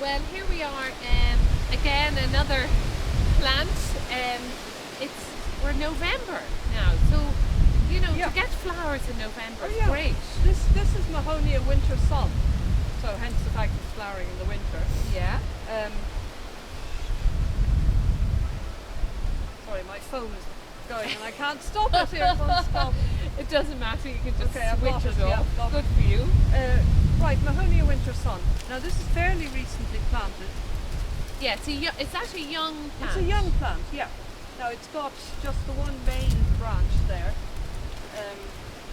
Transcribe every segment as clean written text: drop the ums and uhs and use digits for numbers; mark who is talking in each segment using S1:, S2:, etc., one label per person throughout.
S1: Well, here we are again, another plant. It's we're November now, so
S2: Yeah.
S1: to get flowers in November
S2: Oh,
S1: is
S2: yeah.
S1: great.
S2: This is Mahonia winter sun, so hence the fact it's flowering in the winter.
S1: Yeah.
S2: Um, sorry, my phone is going and I can't stop it here. It won't stop.
S1: It doesn't matter. You can just
S2: Okay, I've
S1: switch
S2: got
S1: it
S2: it, yeah,
S1: off.
S2: got
S1: Good
S2: it.
S1: for you.
S2: Right, Mahonia winter sun. Now this is fairly recently planted.
S1: Yeah. It's actually young plant.
S2: It's a young plant, yeah. Now it's got just the one main branch there.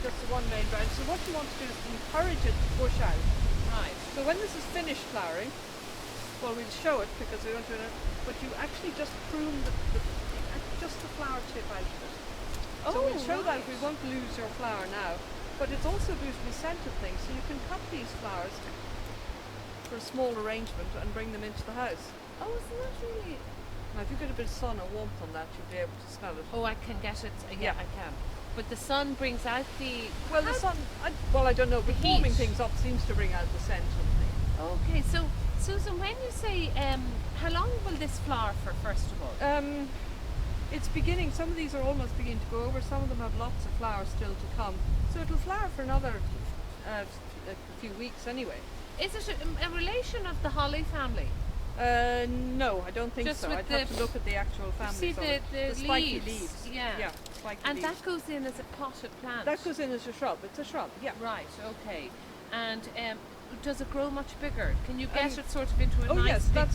S2: Just the one main branch. So what you want to do is encourage it to push out.
S1: Right.
S2: So when this is finished flowering, well, we'll show it because we don't do it, but you actually just prune just the flower tip out of it. So we'll show that we won't lose your flower now. But it's also a beautifully scented thing, so you can cut these flowers for a small arrangement and bring them into the house.
S1: Oh, isn't that really?
S2: Now if you get a bit of sun or warmth on that, you'll be able to smell it.
S1: Oh, I can get it. Yeah,
S2: Yeah.
S1: I can. But the sun brings out the.
S2: Well, the sun, I don't know, but
S1: The
S2: warming
S1: heat.
S2: things up seems to bring out the scent of the thing.
S1: Okay, so Susan, when you say how long will this flower for? First of all.
S2: It's beginning, some of these are almost beginning to go over, some of them have lots of flowers still to come. So it'll flower for another a few weeks anyway.
S1: Is it a relation of the holly family?
S2: No, I don't think
S1: Just
S2: so.
S1: with
S2: I'd have
S1: the-
S2: to look at the actual family.
S1: See
S2: so
S1: the
S2: spiky
S1: leaves. Yeah.
S2: Yeah, spiky
S1: And
S2: leaves.
S1: that goes in as a potted plant.
S2: That goes in as a shrub. It's a shrub, yeah.
S1: Right. Okay. And does it grow much bigger? Can you get it sort of into a
S2: Oh
S1: nice
S2: yes,
S1: big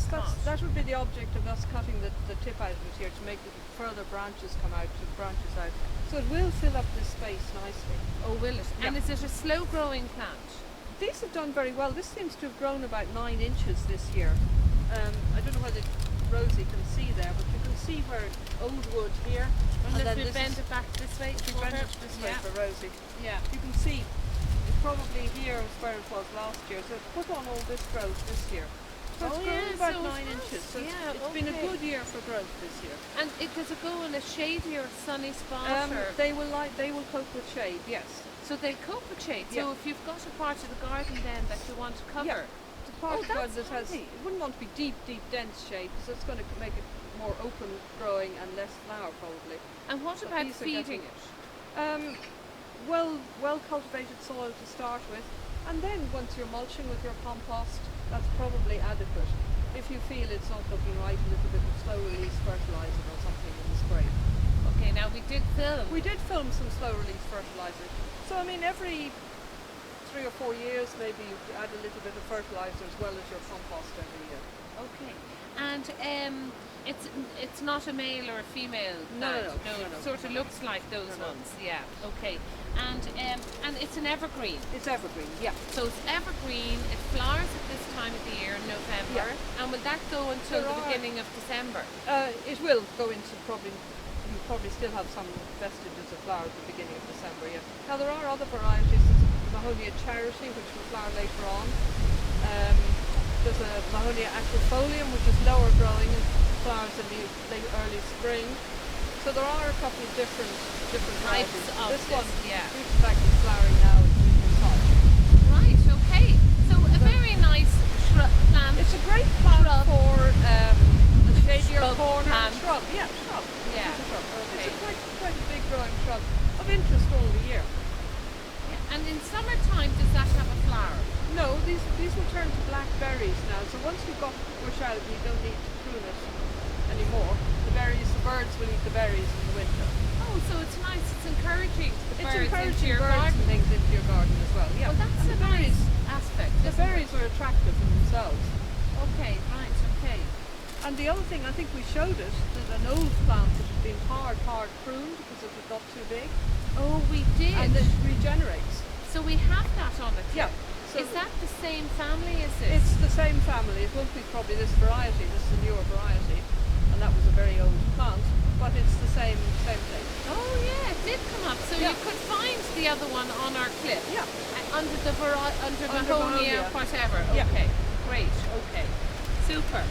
S2: that would be the object of us cutting the tip out of it here to make the further branches come out, So it will fill up this space nicely.
S1: Oh, will it?
S2: Yeah.
S1: And is it a slow-growing plant?
S2: These have done very well. This seems to have grown about 9 inches this year. I don't know whether Rosie can see there, but you can see where old wood here.
S1: And if
S2: then
S1: we
S2: this
S1: bend
S2: is-
S1: it back this way,
S2: if we
S1: over.
S2: bend it this way
S1: Yeah.
S2: for Rosie.
S1: Yeah.
S2: You can see it's probably here is where it was last year. So it's put on all this growth this year. So it's
S1: Oh,
S2: grown
S1: yeah,
S2: about
S1: so it
S2: 9
S1: has.
S2: inches. So
S1: Yeah,
S2: it's been a
S1: okay.
S2: good year for growth this year.
S1: And does it go in a shady or sunny spot? Or?
S2: They will cope with shade, yes.
S1: So they'll cope with shade.
S2: Yeah.
S1: So if you've got a part of the garden then that you want to cover,
S2: Yeah. It's a part
S1: Oh,
S2: of the garden
S1: that's
S2: that has,
S1: handy.
S2: it wouldn't want to be deep, dense shade, because it's going to make it more open growing and less flower probably.
S1: and what
S2: But
S1: about
S2: these are
S1: feeding
S2: getting-
S1: it?
S2: Well cultivated soil to start with, and then once you're mulching with your compost, that's probably adequate. If you feel it's not looking right, a little bit of slow release fertilizer or something in the spray.
S1: Okay, now we did film.
S2: We did film some slow release fertilizer. So I mean every 3 or 4 years maybe you add a little bit of fertilizer as well as your compost every year.
S1: Okay, and it's not a male or a female
S2: No,
S1: plant.
S2: no, no, no,
S1: It sort of looks like those
S2: No, no.
S1: ones. Yeah. Okay, and it's an evergreen.
S2: It's evergreen, yeah.
S1: So it's evergreen. It flowers at this time of the year in November,
S2: Yeah.
S1: and will that go until
S2: There
S1: the
S2: are-
S1: beginning of December?
S2: It will go into you probably still have some vestiges of flower at the beginning of December, yeah. Now there are other varieties. There's a Mahonia charity which will flower later on. There's a Mahonia aquifolium which is lower growing and flowers in the late early spring. So there are a couple of different
S1: Types
S2: varieties.
S1: of
S2: This
S1: this,
S2: one,
S1: yeah.
S2: due to the fact it's flowering now, it's winter sun.
S1: Right. Okay. So a very nice plant.
S2: It's a great plant
S1: Shrub.
S2: for a shadier
S1: Shrub
S2: corner.
S1: plant.
S2: Shrub, yeah, shrub.
S1: Yeah,
S2: It's a shrub.
S1: okay.
S2: It's quite a big growing shrub of interest all the year.
S1: Yeah, and in summertime, does that have a flower?
S2: No, these will turn to black berries now. So once you've got the bush out, you don't need to prune it anymore. The birds will eat the berries in the winter.
S1: Oh, so it's nice. It's encouraging the
S2: It's
S1: birds into
S2: encouraging
S1: your
S2: birds
S1: garden.
S2: and things into your garden as well. Yeah.
S1: Well, that's
S2: and
S1: a
S2: the berries.
S1: nice aspect.
S2: The
S1: isn't it?
S2: berries are attractive in themselves.
S1: Okay. Right. Okay.
S2: And the other thing, I think we showed it, that an old plant that had been hard pruned because it had got too big,
S1: Oh, we did.
S2: and it regenerates.
S1: So we have that on it.
S2: Yeah. So
S1: Is that the same family as this?
S2: it's the same family. It won't be probably this variety. This is a newer variety, and that was a very old plant. But it's the same thing.
S1: Oh yeah, it did come up. So
S2: Yeah.
S1: you could find the other one on our clip.
S2: Yeah.
S1: Under the under
S2: Under
S1: Mahonia,
S2: Mahonia.
S1: whatever.
S2: Yeah.
S1: Okay. Great. Okay. Super.